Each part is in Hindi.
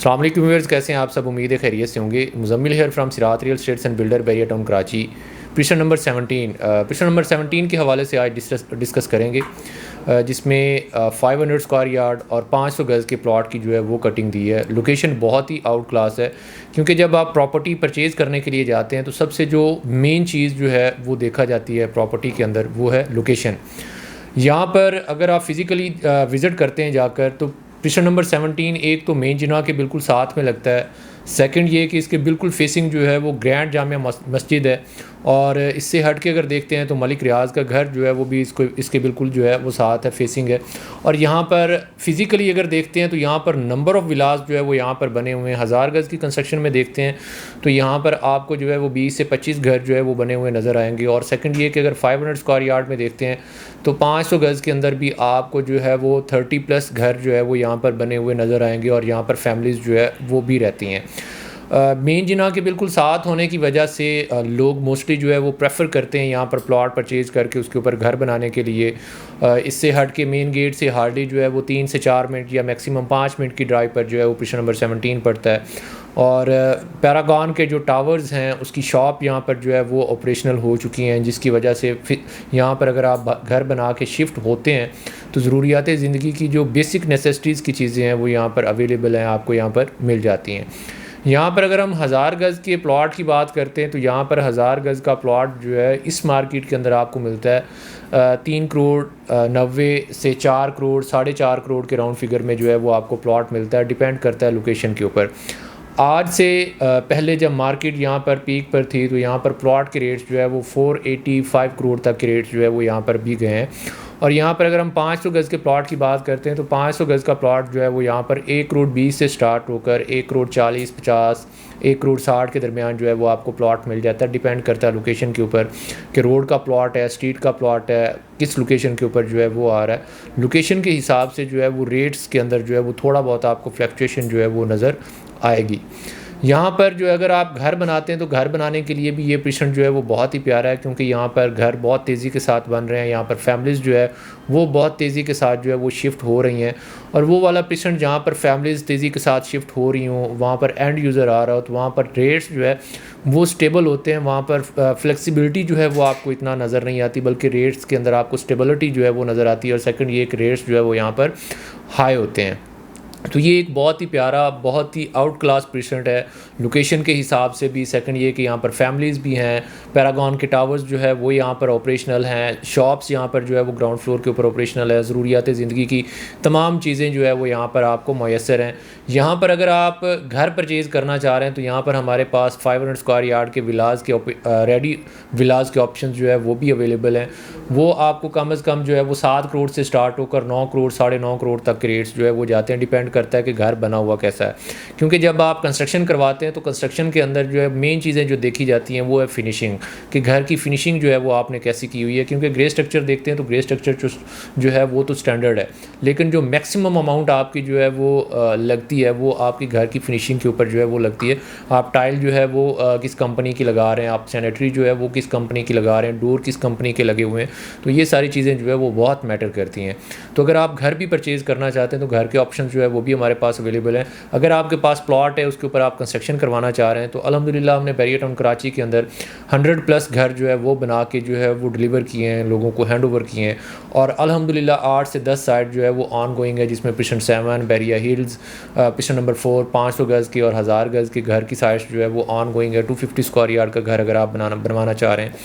अस्सलाम वालेकुम व्यूअर्स, कैसे हैं आप सब। उम्मीद है खैरियत से होंगे। Muzammil here from Sirat real estates and builder, Bahria Town Karachi. Picture number 17 के हवाले से आज डिस्कस करेंगे, जिसमें 500 स्क्वायर यार्ड और 500 गज़ के प्लॉट की जो है वो कटिंग दी है। लोकेशन बहुत ही आउट क्लास है, क्योंकि जब आप प्रॉपर्टी परचेज़ करने के लिए जाते हैं तो सबसे जो मेन चीज़ जो है वो देखा जाती है प्रॉपर्टी के अंदर, वो है लोकेशन। यहाँ पर अगर आप फिज़िकली विज़िट करते हैं जाकर, तो पिक्चर नंबर 17 एक तो मेन जिना के बिल्कुल साथ में लगता है। सेकंड ये कि इसके बिल्कुल फेसिंग जो है वो ग्रैंड जामिया मस्जिद है, और इससे हट के अगर देखते हैं तो मलिक रियाज़ का घर जो है वो भी इसके बिल्कुल जो है वो साथ है, फेसिंग है। और यहाँ पर फिज़िकली अगर देखते हैं तो यहाँ पर नंबर ऑफ़ विलास जो है वो यहाँ पर बने हुए हैं। 1000 गज़ की कंस्ट्रक्शन में देखते हैं तो यहाँ पर आपको जो है वो 20 से 25 घर जो है वो बने हुए नज़र आएंगे। और सेकंड ये कि अगर 500 स्क्वायर यार्ड में देखते हैं तो 500 गज़ के अंदर भी आपको जो है वो 30+ घर जो है वो यहाँ पर बने हुए नज़र आएंगे, और यहाँ पर फैमिलीज़ जो है वो भी रहती हैं। मेन जिना के बिल्कुल साथ होने की वजह से लोग मोस्टली जो है वो प्रेफर करते हैं यहाँ पर प्लॉट परचेज़ करके उसके ऊपर घर बनाने के लिए। इससे हट के मेन गेट से हार्डली जो है वो 3 से 4 मिनट या मैक्सिमम 5 मिनट की ड्राइव पर जो है वो पिक्चर नंबर 17 पड़ता है। और पैरागॉन के जो टावर्स हैं उसकी शॉप यहाँ पर जो है वो ऑपरेशनल हो चुकी हैं, जिसकी वजह से यहाँ पर अगर आप घर बना के शिफ्ट होते हैं तो ज़रूरियात ज़िंदगी की जो बेसिक नेसेसिटीज़ की चीज़ें हैं वो यहाँ पर अवेलेबल हैं, आपको यहाँ पर मिल जाती हैं। यहाँ पर अगर हम 1000 गज़ के प्लॉट की बात करते हैं तो यहाँ पर 1000 गज़ का प्लॉट जो है इस मार्केट के अंदर आपको मिलता है 3 करोड़ 90 से 4 करोड़ 4.5 करोड़ के राउंड फिगर में जो है वो आपको प्लॉट मिलता है। डिपेंड करता है लोकेशन के ऊपर। आज से पहले जब मार्केट यहाँ पर पीक पर थी तो यहाँ पर प्लॉट के रेट्स जो है वो 485 करोड़ तक के रेट्स जो है वो यहाँ पर भी गए हैं। और यहाँ पर अगर हम 500 गज़ के प्लॉट की बात करते हैं तो 500 गज़ का प्लॉट जो है वो यहाँ पर 1 करोड़ 20 से स्टार्ट होकर 1 करोड़ 40-50 1 करोड़ 60 के दरमियान जो है वो आपको प्लॉट मिल जाता है। डिपेंड करता है लोकेशन के ऊपर कि रोड का प्लॉट है, स्ट्रीट का प्लॉट है, किस लोकेशन के ऊपर जो है वो आ रहा है। लोकेशन के हिसाब से जो है वो रेट्स के अंदर जो है वो थोड़ा बहुत आपको फ्लक्चुएशन जो है वो नज़र आएगी। यहाँ पर जो है अगर आप घर बनाते हैं तो घर बनाने के लिए भी ये पोजीशन जो है वो बहुत ही प्यारा है, क्योंकि यहाँ पर घर बहुत तेज़ी के साथ बन रहे हैं। यहाँ पर फैमिलीज़ जो है वो बहुत तेज़ी के साथ जो है वो शिफ्ट हो रही हैं, और वो वाला पोजीशन जहाँ पर फैमिलीज़ तेज़ी के साथ शिफ्ट हो रही हों, वहाँ पर एंड यूज़र आ रहा हो, तो वहाँ पर रेट्स जो है वो स्टेबल होते हैं। वहाँ पर फ्लेक्सिबिलिटी जो है वो आपको इतना नज़र नहीं आती, बल्कि रेट्स के अंदर आपको स्टेबिलिटी जो है वो नज़र आती है। और सेकंड ये कि रेट्स जो है वो यहाँ पर हाई होते हैं। तो ये एक बहुत ही प्यारा, बहुत ही आउट क्लास प्रेजेंट है लोकेशन के हिसाब से भी। सेकंड ये कि यहाँ पर फैमिलीज़ भी हैं, पैरागॉन के टावर्स जो है वो यहाँ पर ऑपरेशनल हैं, शॉप्स यहाँ पर जो है वो ग्राउंड फ्लोर के ऊपर ऑपरेशनल है। ज़रूरियात ज़िंदगी की तमाम चीज़ें जो है वो यहाँ पर आपको मैसर हैं। यहाँ पर अगर आप घर परचेज़ करना चाह रहे हैं तो यहाँ पर हमारे पास 500 स्क्वायर यार्ड के विलास के रेडी विलास के ऑप्शन जो है वो भी अवेलेबल हैं। वो आपको कम से कम जो है वो 7 करोड़ से स्टार्ट होकर 9 करोड़ 9.5 करोड़ तक के रेट्स जो है वो जाते हैं। डिपेंड करता है कि घर बना हुआ कैसा है, क्योंकि जब आप कंस्ट्रक्शन करवाते हैं तो कंस्ट्रक्शन के अंदर जो है मेन चीज़ें जो देखी जाती हैं वो है फिनिशिंग, कि घर की फिनिशिंग जो है वो आपने कैसी की हुई है। क्योंकि ग्रे स्ट्रक्चर देखते हैं तो ग्रे स्ट्रक्चर जो है वो तो स्टैंडर्ड है, लेकिन जो मैक्सिमम अमाउंट आपकी जो है वो लगती है वो आपकी घर की फिनिशिंग के ऊपर जो है वो लगती है। आप टाइल जो है वो किस कंपनी की लगा रहे हैं, आप सैनिटरी जो है वो किस कंपनी की लगा रहे हैं, डोर किस कंपनी के लगे हुए हैं, तो ये सारी चीज़ें जो है वो बहुत मैटर करती हैं। तो अगर आप घर भी परचेज़ करना चाहते हैं तो घर के ऑप्शन जो है वो भी हमारे पास अवेलेबल है। अगर आपके पास प्लॉट है उसके ऊपर आप कंस्ट्रक्शन करवाना चाह रहे हैं तो अल्हम्दुलिल्लाह हमने बैरिया टाउन कराची के अंदर 100+ घर जो है वो बना के जो है वो डिलीवर किए हैं, लोगों को हैंड ओवर किए हैं। और अल्हम्दुलिल्लाह 8 से 10 साइट जो है वो ऑन गोइंग है, जिसमें पिशन 7 बैरिया हिल्स, पिशन नंबर 4 500 गज़ की और 1000 गज़ के घर की साइट्स जो है वो ऑन गोइंग है। 250 स्क्वायर यार्ड का घर अगर आप बनवाना चाह रहे हैं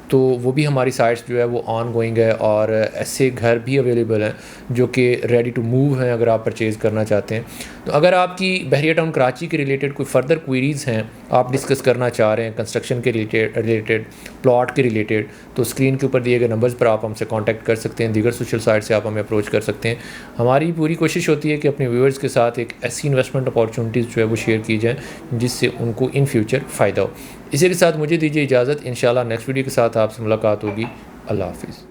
तो वो भी हमारी साइट्स जो है वो ऑन गोइंग है। और ऐसे घर भी अवेलेबल हैं जो कि रेडी टू मूव हैं अगर आप परचेज़ करना चाहते हैं। तो अगर आपकी बैरिया टाउन कराची के रिलेटेड कोई फ़र्दर क्वेरीज़ हैं, आप डिस्कस करना चाह रहे हैं कंस्ट्रक्शन के रिलेटेड प्लॉट के रिलेटेड, तो स्क्रीन के ऊपर दिए गए नंबर्स पर आप हमसे कांटेक्ट कर सकते हैं। दीगर सोशल साइट से आप हमें अप्रोच कर सकते हैं। हमारी पूरी कोशिश होती है कि अपने व्यूअर्स के साथ एक ऐसी इन्वेस्टमेंट अपॉर्चुनिटीज़ जो है वो शेयर की जाए जिससे उनको इन फ्यूचर फ़ायदा हो। इसी के साथ मुझे दीजिए इजाज़त। इंशाल्लाह नेक्स्ट वीडियो के साथ आपसे मुलाकात होगी। अल्लाह हाफ़िज़।